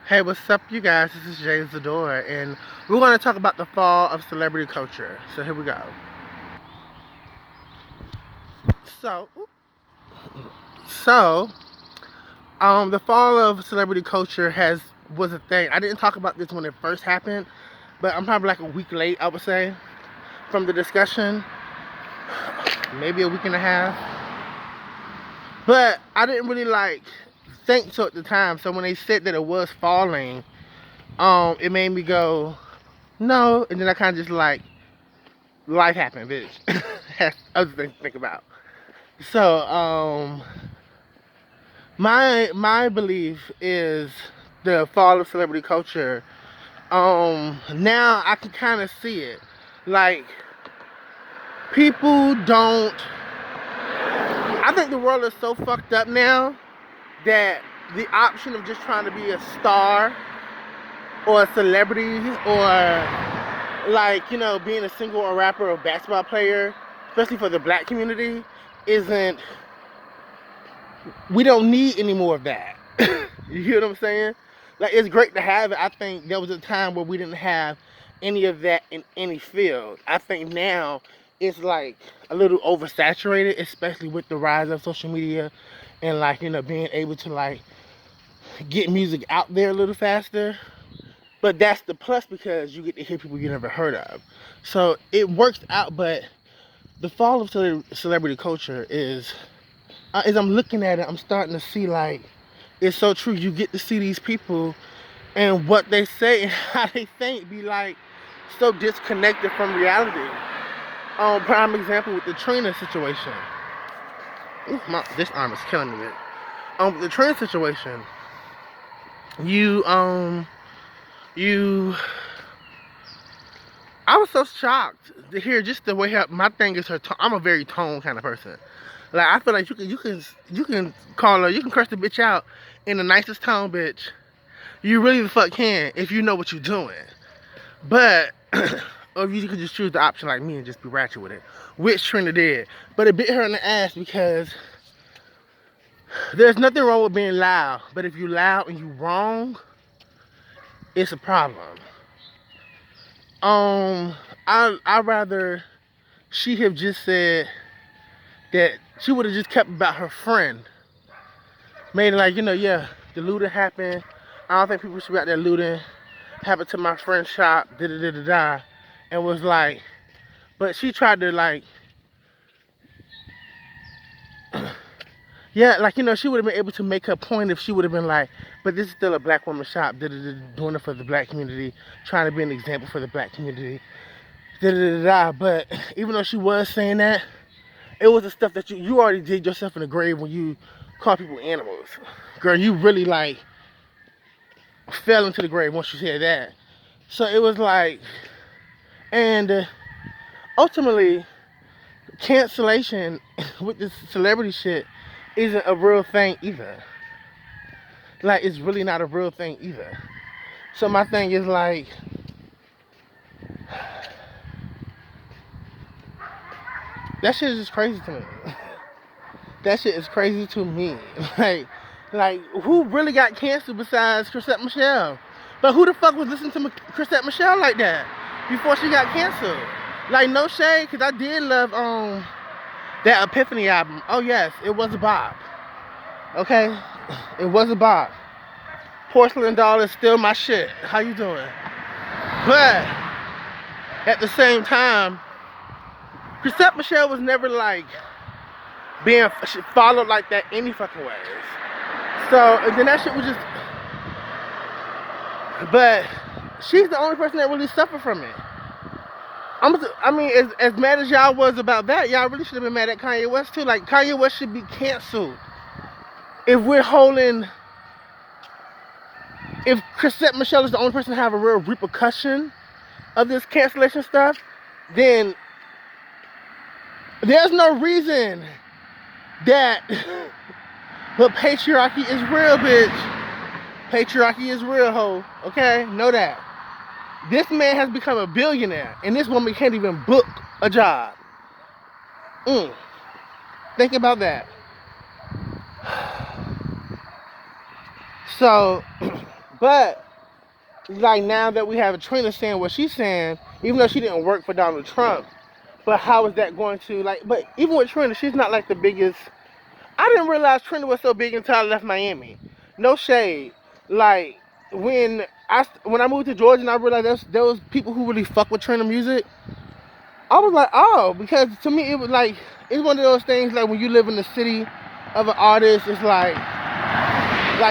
Hey, what's up, you guys? This is Jay Zador, and we're going to talk about the fall of celebrity culture. So here we go. So, so, the fall of celebrity culture was a thing. I didn't talk about this when it first happened, but I'm probably like a week late, I would say, from the discussion, maybe a week and a half. But I didn't really think so at the time. So when they said that it was falling, it made me go, no, and then I kind of just life happened, bitch. Has other things to think about. So, my belief is the fall of celebrity culture. Now I can kind of see it. Like, people don't. I think the world is so fucked up now that the option of just trying to be a star or a celebrity or being a singer or rapper or basketball player, especially for the black community, isn't. We don't need any more of that. You hear what I'm saying? Like, it's great to have it. I think there was a time where we didn't have any of that in any field. I think now it's like a little oversaturated, especially with the rise of social media and being able to get music out there a little faster. But that's the plus, because you get to hear people you never heard of. So it works out. But the fall of celebrity culture is, as I'm looking at it, I'm starting to see it's so true. You get to see these people and what they say and how they think be so disconnected from reality. Prime example with the Trina situation. Ooh, this arm is killing me. The Trina situation. You I was so shocked to hear just the way my thing is her tone. I'm a very tone kind of person. Like, I feel like you can call her, you can curse the bitch out in the nicest tone, bitch. You really the fuck can if you know what you're doing. But or you could just choose the option like me and just be ratchet with it, which Trina did. But it bit her in the ass, because there's nothing wrong with being loud, but if you loud and you wrong, it's a problem. I rather she have just said that she would have just kept about her friend. Made it yeah, the looting happened. I don't think people should be out there looting. Happened to my friend's shop, da da da da da. And was but she tried to yeah, she would have been able to make her point if she would have been but this is still a black woman's shop, da da da, doing it for the black community, trying to be an example for the black community, da da da da. But even though she was saying that, it was the stuff that you already did yourself in the grave when you call people animals. Girl, you really fell into the grave once you said that. So it was and ultimately, cancellation with this celebrity shit isn't a real thing either. It's really not a real thing either. So my thing is that shit is just crazy to me. That shit is crazy to me. Who really got canceled besides Chrisette Michele? But who the fuck was listening to Chrisette Michele like that before she got canceled? No shade, because I did love that Epiphany album. Oh yes, it was a bop. Okay? It was a bop. Porcelain Doll is still my shit. How you doing? But at the same time, Chrisette Michele was never being followed like that any fucking ways. So, and then that shit was just. But she's the only person that really suffered from it. I mean, as mad as y'all was about that, y'all really should have been mad at Kanye West too. Kanye West should be canceled. If Chrisette Michele is the only person to have a real repercussion of this cancellation stuff, then there's no reason that. But patriarchy is real, bitch. Patriarchy is real, ho. Okay? Know that. This man has become a billionaire, and this woman can't even book a job. Think about that. So, But like now that we have a Trina saying what she's saying, even though she didn't work for Donald Trump, but how is that going to like? But even with Trina, she's not like the biggest. I didn't realize Trina was so big until I left Miami. No shade. Like when I moved to Georgia and I realized there was people who really fuck with Trina music. I was like, oh, because to me it was like it's one of those things like when you live in the city of an artist, it's like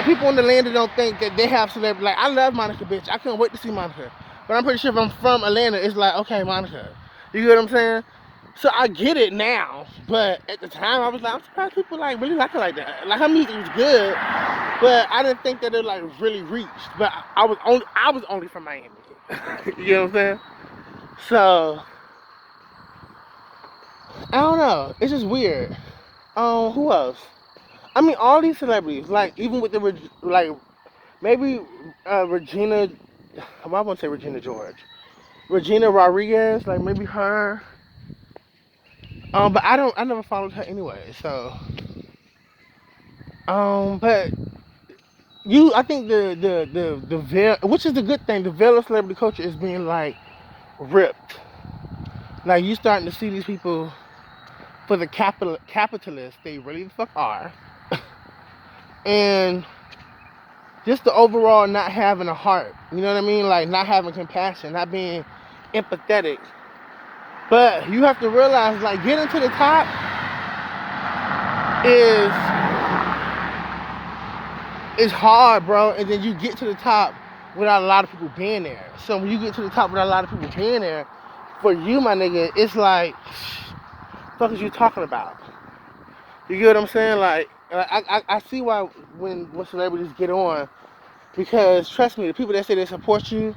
people in the land that don't think that they have celebrity. Like I love Monica, bitch. I couldn't wait to see Monica. But I'm pretty sure if I'm from Atlanta, it's like, okay, Monica. You get what I'm saying? So I get it now, but at the time I was like, I'm surprised people like really like it like that. Like her music was good, but I didn't think that it like really reached. But I was only from Miami. You know what I'm saying? So I don't know. It's just weird. Who else? I mean, all these celebrities, like even with the like maybe Regina. Well, I won't say Regina George. Regina Rodriguez, like maybe her. But I never followed her anyway. So, but I think the veil, which is the good thing, the veil of celebrity culture is being like ripped. Like you starting to see these people for the capitalists they really the fuck are, and just the overall not having a heart. You know what I mean? Like not having compassion, not being empathetic. But you have to realize, like getting to the top is hard, bro. And then you get to the top without a lot of people being there. So when you get to the top without a lot of people being there, for you, my nigga, it's like, what the fuck is you talking about? You get what I'm saying? Like I see why when celebrities get on, because trust me, the people that say they support you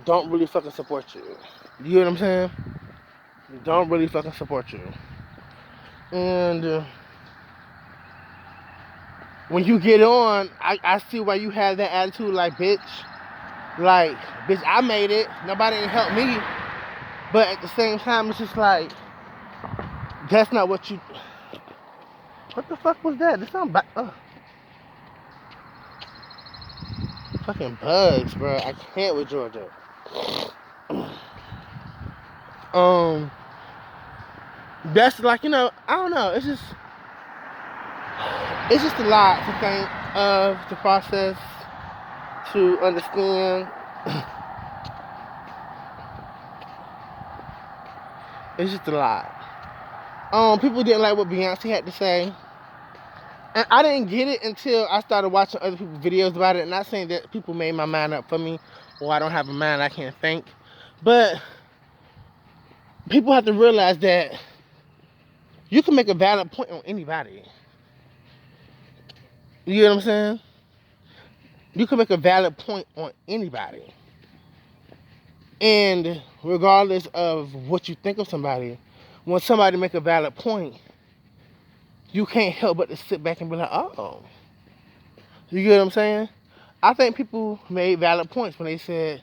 don't really fucking support you. You get what I'm saying? They don't really fucking support you. And when you get on, I see why you have that attitude like, bitch, I made it. Nobody ain't helped me. But at the same time, it's just like, that's not what you... What the fuck was that? This sound fucking bugs, bro. I can't with Georgia. That's like, you know, I don't know. It's just a lot to think of, to process, to understand. It's just a lot. People didn't like what Beyonce had to say. And I didn't get it until I started watching other people's videos about it. Not saying that people made my mind up for me, or I don't have a mind, I can't think. But people have to realize that you can make a valid point on anybody. You know what I'm saying? You can make a valid point on anybody. And regardless of what you think of somebody, when somebody make a valid point, you can't help but to sit back and be like, oh. You get what I'm saying? I think people made valid points when they said,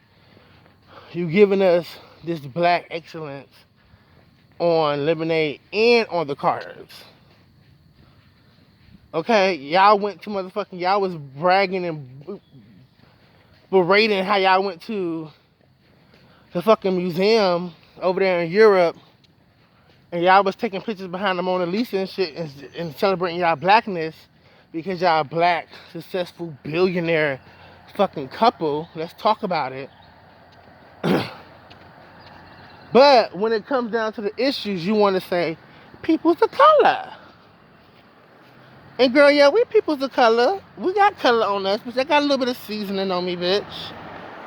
you giving us this black excellence on Lemonade and on the Carters. Okay, y'all went to y'all was bragging and berating how y'all went to the fucking museum over there in Europe, and y'all was taking pictures behind the Mona Lisa and shit and celebrating y'all blackness because y'all black, successful, billionaire fucking couple. Let's talk about it. But when it comes down to the issues, you want to say, people's of color. And girl, yeah, we people's of color. We got color on us, but I got a little bit of seasoning on me, bitch.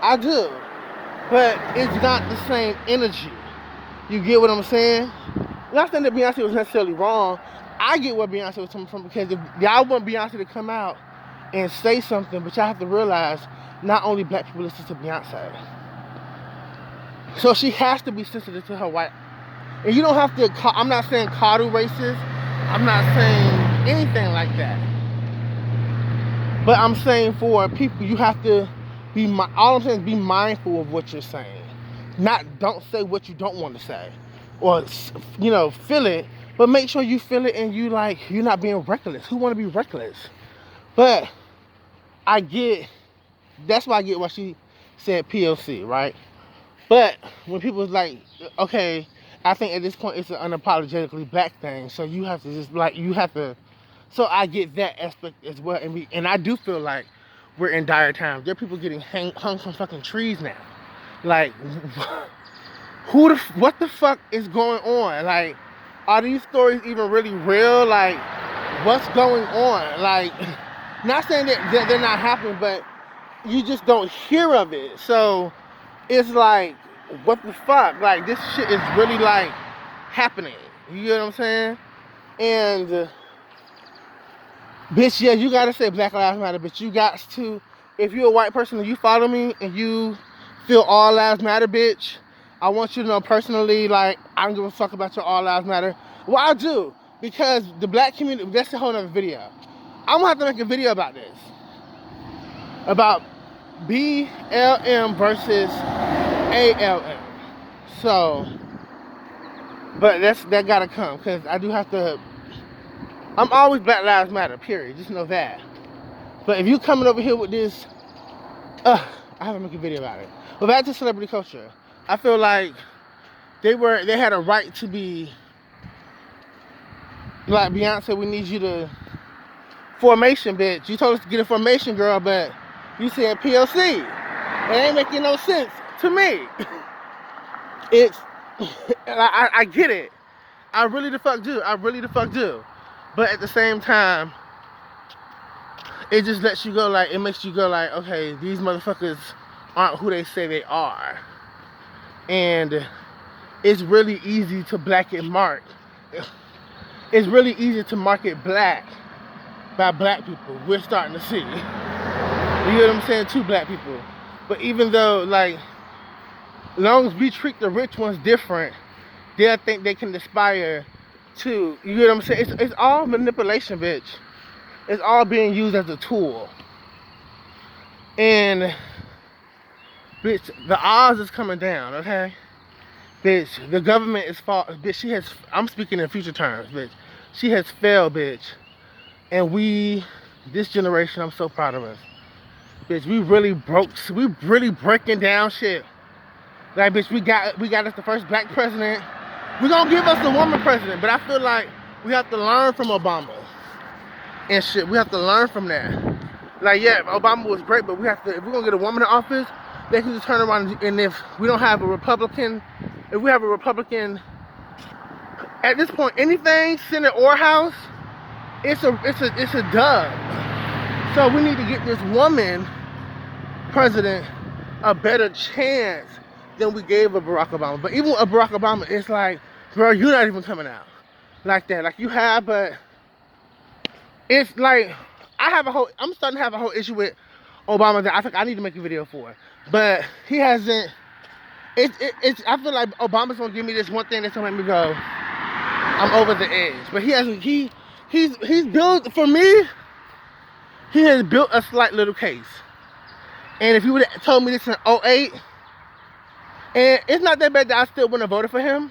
I do. But it's not the same energy. You get what I'm saying? Not saying that Beyonce was necessarily wrong. I get where Beyonce was coming from, because if y'all want Beyonce to come out and say something, but y'all have to realize not only black people listen to Beyonce. So she has to be sensitive to her white. And you don't have to, I'm not saying coddle racist. I'm not saying anything like that. But I'm saying for people, you have to be, all I'm saying is be mindful of what you're saying. Don't say what you don't want to say. Or, you know, feel it. But make sure you feel it and you're not being reckless. Who want to be reckless? But I get that's why I get why she said POC, right? But when people's like, okay, I think at this point it's an unapologetically black thing, so you have to just like you have to. So I get that aspect as well, and I do feel like we're in dire times. There are people getting hung from fucking trees now. Like, what the fuck is going on? Like, are these stories even really real? Like, what's going on? Like, not saying that they're not happening, but you just don't hear of it. So it's like, what the fuck? Like, this shit is really like happening. You get what I'm saying? And bitch, yeah, you gotta say Black Lives Matter, but you got to, if you're a white person and you follow me and you feel all lives matter, bitch, I want you to know personally, like, I don't give a fuck about your all lives matter. Well, I do, because the black community, that's a whole other video. I'm gonna have to make a video about this. About BLM versus ALM. So, but that gotta come, because I do have to, I'm always Black Lives Matter, period. Just know that. But if you coming over here with this, I have to make a video about it. But back to celebrity culture. I feel like they had a right to be like Beyonce. We need you to formation, bitch. You told us to get a formation, girl, but you saying POC. It ain't making no sense to me. It's I get it. I really the fuck do. But at the same time, it just lets you go like, it makes you go like, okay, these motherfuckers aren't who they say they are. And it's really easy to it's really easy to market black by black people. We're starting to see. You know what I'm saying? To black people. But even though, like, as long as we treat the rich ones different, they'll think they can aspire to, you know what I'm saying? It's all manipulation, bitch. It's all being used as a tool. And, bitch, the odds is coming down, okay? Bitch, the government is bitch, I'm speaking in future terms, bitch. She has failed, bitch. And this generation, I'm so proud of us. Bitch, we really breaking down shit. Like, bitch, we got us the first black president. We're gonna give us a woman president, but I feel like we have to learn from Obama and shit. We have to learn from that. Like, yeah, Obama was great, but if we're gonna get a woman in office, they can just turn around, and if we don't have a Republican, if we have a Republican, at this point, anything, Senate or House, it's a dub. So we need to get this woman president a better chance than we gave a Barack Obama. But even with a Barack Obama, it's like, bro, you're not even coming out like that. Like, you have, but it's like, I'm starting to have a whole issue with Obama that I think I need to make a video for. But he hasn't, I feel like Obama's gonna give me this one thing that's gonna make me go, I'm over the edge. But he hasn't, he's built, for me, he has built a slight little case. And if you would have told me this in 2008, and it's not that bad that I still wouldn't have voted for him,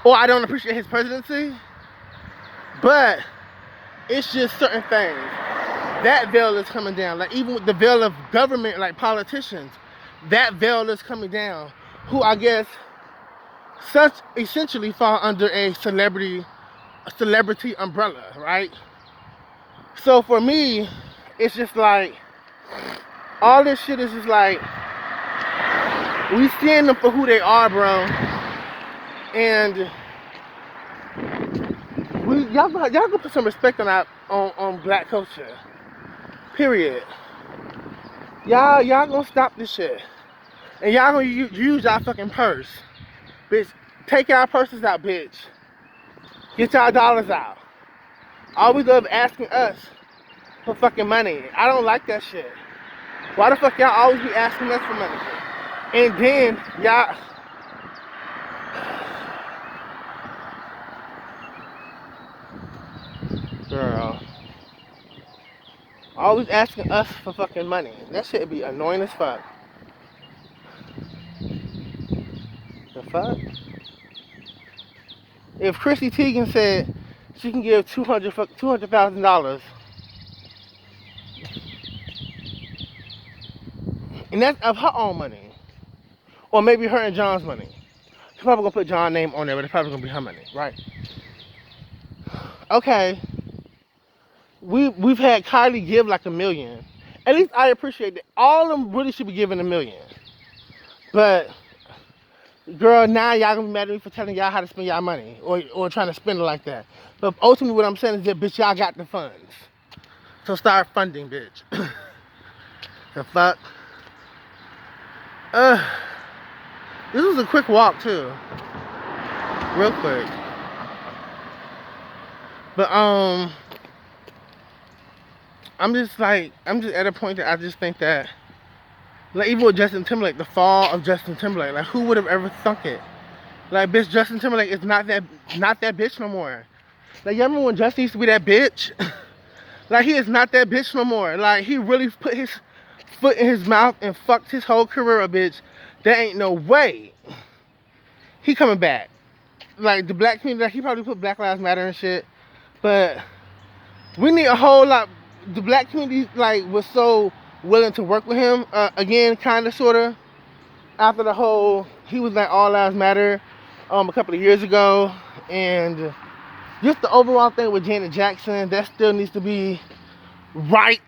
or I don't appreciate his presidency, but it's just certain things. That veil is coming down. Like, even with the veil of government, like politicians, that veil is coming down, who I guess essentially fall under a celebrity umbrella, right? So for me, it's just like, all this shit is just like, we seeing them for who they are, bro. And y'all gonna put some respect on black culture. Period. Y'all gonna stop this shit. And y'all gonna use y'all fucking purse. Bitch, take y'all purses out, bitch. Get y'all dollars out. Always love asking us for fucking money. I don't like that shit. Why the fuck y'all always be asking us for money? And then y'all, girl, always asking us for fucking money. That shit be annoying as fuck. The fuck? If Chrissy Teigen said she can give $200,000 And that's of her own money. Or maybe her and John's money. She's probably gonna put John's name on there, but it's probably gonna be her money, right? Okay. We've had Kylie give like $1 million. At least I appreciate that. All of them really should be giving $1 million. But girl, now y'all gonna be mad at me for telling y'all how to spend y'all money or trying to spend it like that. But ultimately what I'm saying is that bitch, y'all got the funds. So start funding, bitch. The fuck? This was a quick walk too. Real quick. But I'm just at a point that I just think that, like, even with Justin Timberlake, the fall of Justin Timberlake, like, who would have ever thunk it? Like, bitch, Justin Timberlake is not that bitch no more. Like, you remember when Justin used to be that bitch? Like, he is not that bitch no more. Like, he really put his foot in his mouth and fucked his whole career up, bitch. There ain't no way he coming back. Like, the black community, like, he probably put Black Lives Matter and shit, but we need a whole lot. The black community, like, was so willing to work with him again, kind of, sort of, after the whole, he was like All Lives Matter a couple of years ago, and just the overall thing with Janet Jackson, that still needs to be right.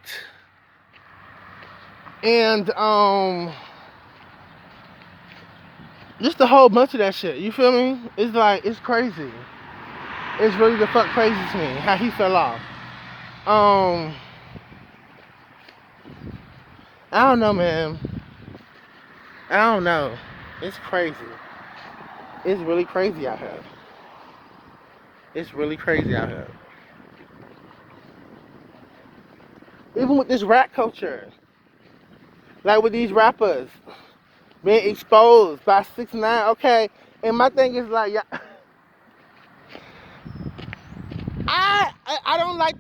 And just a whole bunch of that shit, you feel me? It's like, it's crazy. It's really the fuck crazy to me how he fell off. I don't know, man. I don't know. It's crazy. It's really crazy out here. It's really crazy out here. Even with this rap culture. Like with these rappers being exposed by 6ix9ine. Okay. And my thing is like, yeah, I don't like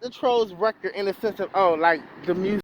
the trolls record in the sense of, oh, like the music.